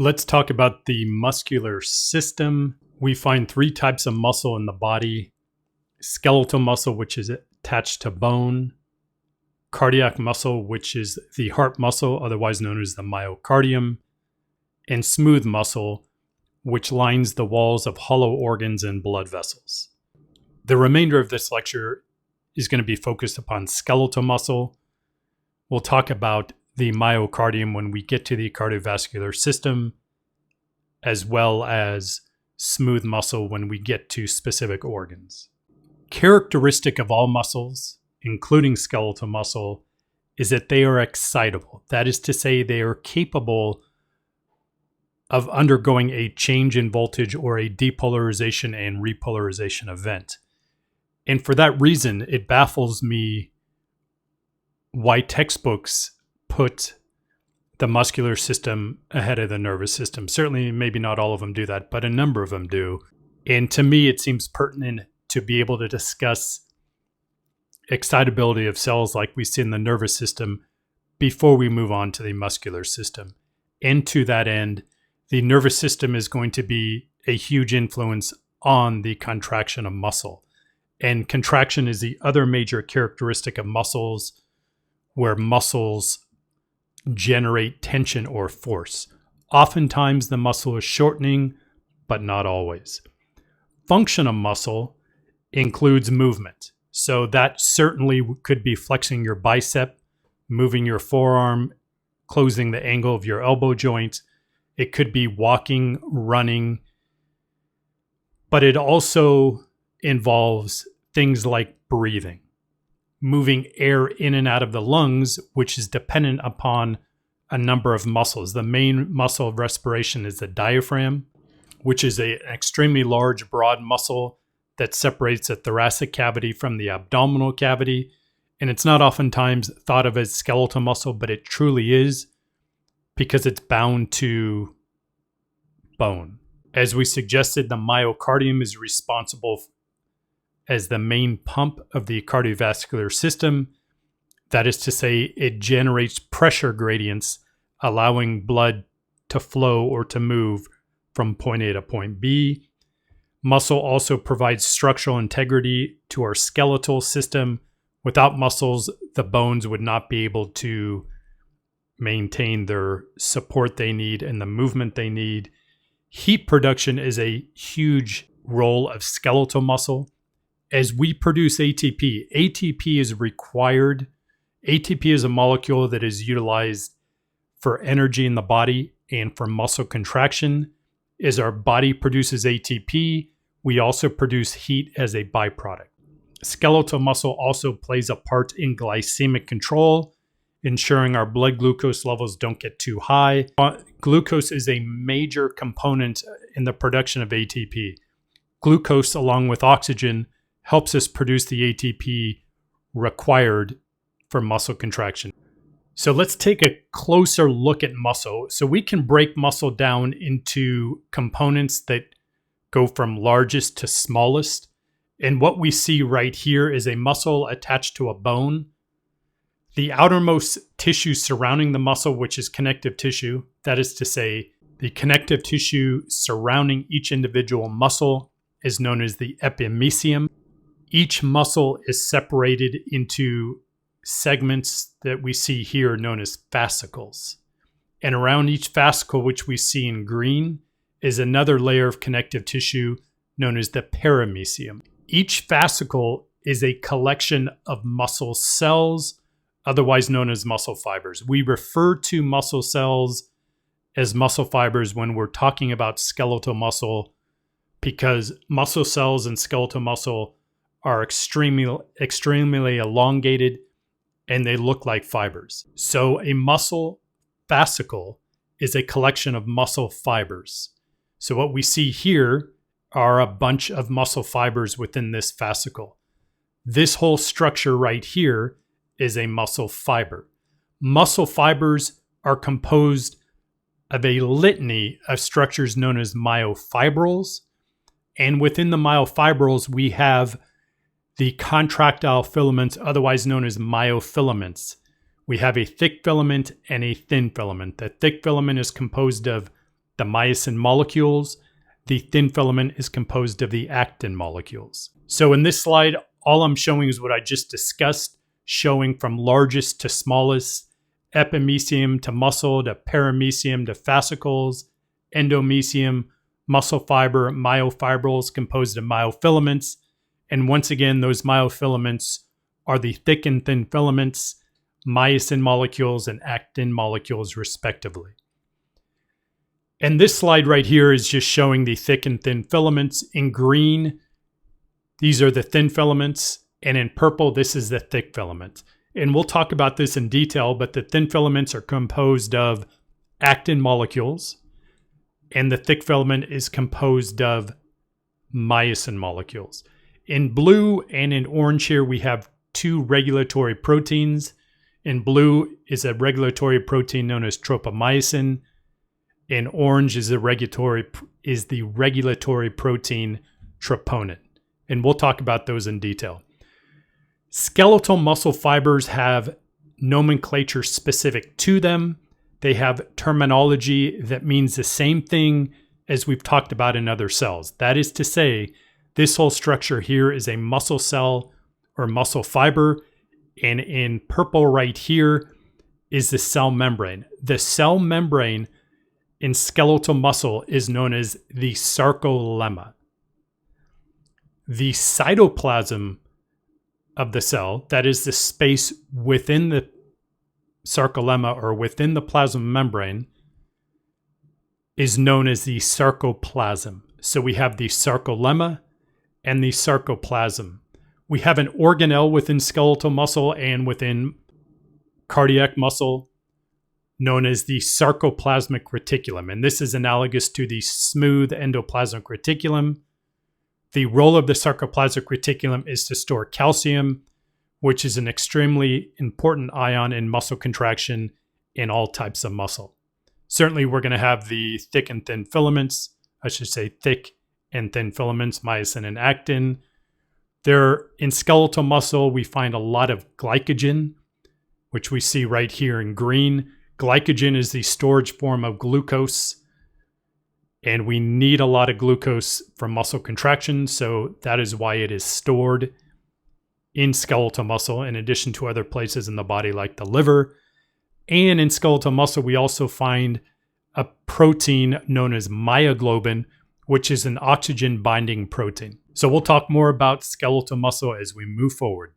Let's talk about the muscular system. We find three types of muscle in the body: skeletal muscle, which is attached to bone; cardiac muscle, which is the heart muscle, otherwise known as the myocardium; and smooth muscle, which lines the walls of hollow organs and blood vessels. The remainder of this lecture is going to be focused upon skeletal muscle. We'll talk about the myocardium when we get to the cardiovascular system, as well as smooth muscle when we get to specific organs. Characteristic of all muscles, including skeletal muscle, is that they are excitable. That is to say, they are capable of undergoing a change in voltage or a depolarization and repolarization event. And for that reason, it baffles me why textbooks put the muscular system ahead of the nervous system. Certainly, maybe not all of them do that, but a number of them do. And to me, it seems pertinent to be able to discuss excitability of cells like we see in the nervous system before we move on to the muscular system. And to that end, the nervous system is going to be a huge influence on the contraction of muscle. And contraction is the other major characteristic of muscles, where muscles generate tension or force. Oftentimes the muscle is shortening, but not always. Function of muscle includes movement. So that certainly could be flexing your bicep, moving your forearm, closing the angle of your elbow joint. It could be walking, running, but it also involves things like breathing, moving air in and out of the lungs, which is dependent upon a number of muscles. The main muscle of respiration is the diaphragm, which is an extremely large, broad muscle that separates the thoracic cavity from the abdominal cavity. And it's not oftentimes thought of as skeletal muscle, but it truly is, because it's bound to bone. As we suggested, the myocardium is responsible as the main pump of the cardiovascular system. That is to say, it generates pressure gradients, allowing blood to flow or to move from point A to point B. Muscle also provides structural integrity to our skeletal system. Without muscles, the bones would not be able to maintain their support they need and the movement they need. Heat production is a huge role of skeletal muscle. As we produce ATP, ATP is required. ATP is a molecule that is utilized for energy in the body and for muscle contraction. As our body produces ATP, we also produce heat as a byproduct. Skeletal muscle also plays a part in glycemic control, ensuring our blood glucose levels don't get too high. Glucose is a major component in the production of ATP. Glucose, along with oxygen, helps us produce the ATP required for muscle contraction. So let's take a closer look at muscle. So we can break muscle down into components that go from largest to smallest. And what we see right here is a muscle attached to a bone. The outermost tissue surrounding the muscle, which is connective tissue, that is to say, the connective tissue surrounding each individual muscle is known as the epimysium. Each muscle is separated into segments that we see here known as fascicles. And around each fascicle, which we see in green, is another layer of connective tissue known as the perimysium. Each fascicle is a collection of muscle cells, otherwise known as muscle fibers. We refer to muscle cells as muscle fibers when we're talking about skeletal muscle, because muscle cells and skeletal muscle are extremely elongated, and they look like fibers. So a muscle fascicle is a collection of muscle fibers. So what we see here are a bunch of muscle fibers within this fascicle. This whole structure right here is a muscle fiber. Muscle fibers are composed of a litany of structures known as myofibrils. And within the myofibrils, we have the contractile filaments, otherwise known as myofilaments. We have a thick filament and a thin filament. The thick filament is composed of the myosin molecules. The thin filament is composed of the actin molecules. So in this slide, all I'm showing is what I just discussed, showing from largest to smallest, epimysium to muscle to paramysium to fascicles, endomysium, muscle fiber, myofibrils composed of myofilaments. And once again, those myofilaments are the thick and thin filaments, myosin molecules, and actin molecules, respectively. And this slide right here is just showing the thick and thin filaments. In green, these are the thin filaments, and in purple, this is the thick filament. And we'll talk about this in detail, but the thin filaments are composed of actin molecules, and the thick filament is composed of myosin molecules. In blue and in orange here, we have two regulatory proteins. In blue is a regulatory protein known as tropomyosin. In orange is the regulatory protein troponin. And we'll talk about those in detail. Skeletal muscle fibers have nomenclature specific to them. They have terminology that means the same thing as we've talked about in other cells. That is to say, this whole structure here is a muscle cell or muscle fiber. And in purple right here is the cell membrane. The cell membrane in skeletal muscle is known as the sarcolemma. The cytoplasm of the cell, that is the space within the sarcolemma or within the plasma membrane, is known as the sarcoplasm. So we have the sarcolemma and the sarcoplasm. We have an organelle within skeletal muscle and within cardiac muscle known as the sarcoplasmic reticulum. And this is analogous to the smooth endoplasmic reticulum. The role of the sarcoplasmic reticulum is to store calcium, which is an extremely important ion in muscle contraction in all types of muscle. Certainly, we're going to have the thick and thin filaments, thick and thin filaments, myosin and actin. In skeletal muscle, we find a lot of glycogen, which we see right here in green. Glycogen is the storage form of glucose, and we need a lot of glucose for muscle contraction, so that is why it is stored in skeletal muscle, in addition to other places in the body like the liver. And in skeletal muscle, we also find a protein known as myoglobin, which is an oxygen-binding protein. So we'll talk more about skeletal muscle as we move forward.